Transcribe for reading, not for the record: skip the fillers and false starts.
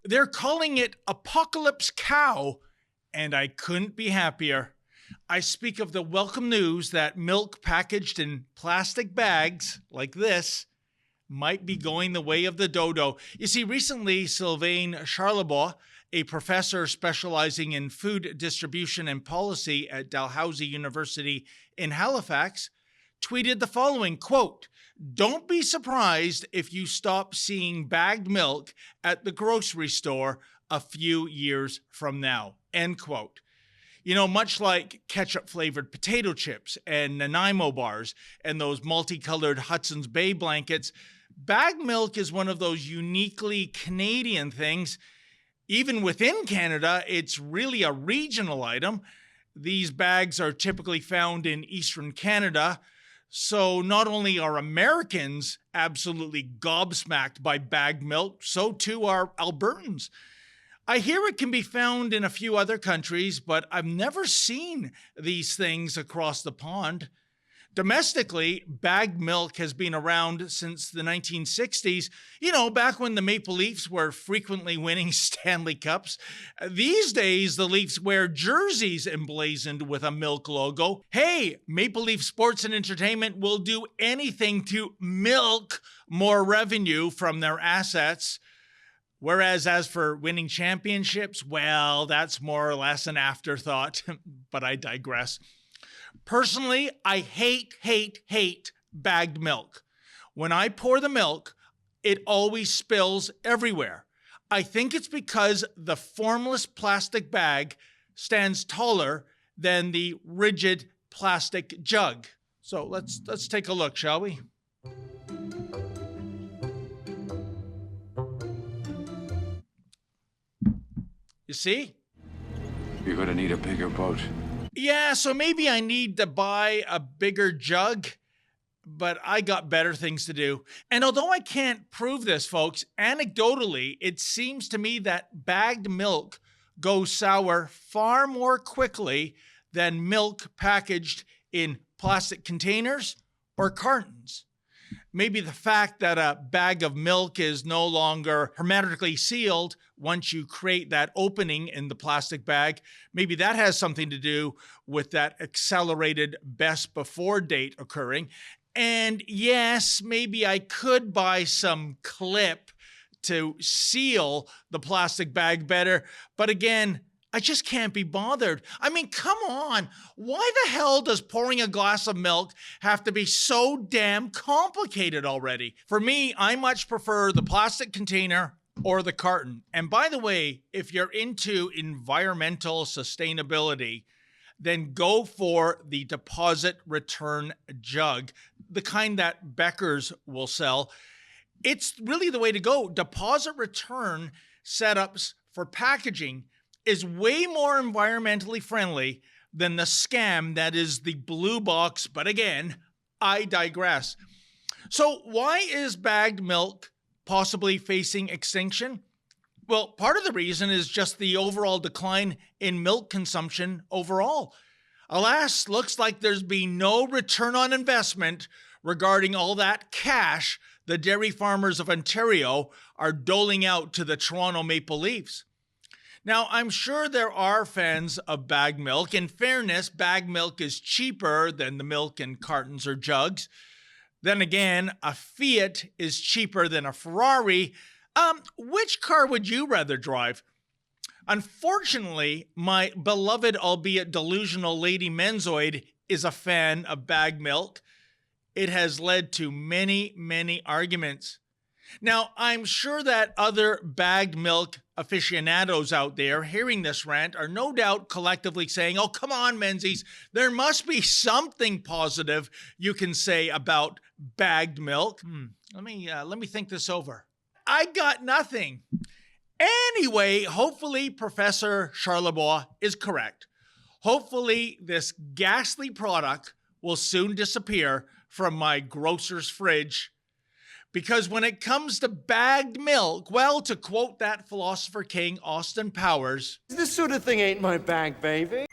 They're calling it Apocalypse Cow, and I couldn't be happier. I speak of the welcome news that milk packaged in plastic bags like this might be going the way of the dodo. You see, recently, Sylvain Charlebois, a professor specializing in food distribution and policy at Dalhousie University in Halifax, tweeted the following, quote, "Don't be surprised if you stop seeing bagged milk at the grocery store a few years from now," end quote. You know, much like ketchup-flavored potato chips and Nanaimo bars and those multicolored Hudson's Bay blankets, bagged milk is one of those uniquely Canadian things. Even within Canada, it's really a regional item. These bags are typically found in Eastern Canada. So not only are Americans absolutely gobsmacked by bagged milk, so too are Albertans. I hear it can be found in a few other countries, but I've never seen these things across the pond. Domestically, bagged milk has been around since the 1960s, you know, back when the Maple Leafs were frequently winning Stanley Cups. These days, the Leafs wear jerseys emblazoned with a milk logo. Hey, Maple Leaf Sports and Entertainment will do anything to milk more revenue from their assets. Whereas as for winning championships, well, that's more or less an afterthought, but I digress. Personally, I hate bagged milk. When I pour the milk, it always spills everywhere. I think it's because the formless plastic bag stands taller than the rigid plastic jug. So let's take a look, shall we? You see? You're gonna need a bigger boat. Yeah, so maybe I need to buy a bigger jug, but I got better things to do. And although I can't prove this, folks, anecdotally, it seems to me that bagged milk goes sour far more quickly than milk packaged in plastic containers or cartons. Maybe the fact that a bag of milk is no longer hermetically sealed once you create that opening in the plastic bag, maybe that has something to do with that accelerated best before date occurring. And yes, maybe I could buy some clip to seal the plastic bag better, but again, I just can't be bothered. I mean, come on. Why the hell does pouring a glass of milk have to be so damn complicated already? For me, I much prefer the plastic container or the carton. And by the way, if you're into environmental sustainability, then go for the deposit return jug, the kind that Becker's will sell. It's really the way to go. Deposit return setups for packaging is way more environmentally friendly than the scam that is the blue box. But again, I digress. So why is bagged milk possibly facing extinction? Well, part of the reason is just the overall decline in milk consumption overall. Alas, looks like there's been no return on investment regarding all that cash the dairy farmers of Ontario are doling out to the Toronto Maple Leafs. Now, I'm sure there are fans of bagged milk. In fairness, bagged milk is cheaper than the milk in cartons or jugs. Then again, a Fiat is cheaper than a Ferrari. Which car would you rather drive? Unfortunately, my beloved, albeit delusional Lady Menzoid is a fan of bagged milk. It has led to many arguments. Now, I'm sure that other bagged milk aficionados out there hearing this rant are no doubt collectively saying, oh, come on, Menzies, there must be something positive you can say about bagged milk. Let me think this over. I got nothing. Anyway, hopefully Professor Charlebois is correct. Hopefully this ghastly product will soon disappear from my grocer's fridge. Because when it comes to bagged milk, well, to quote that philosopher king, Austin Powers, This sort of thing ain't my bag, baby.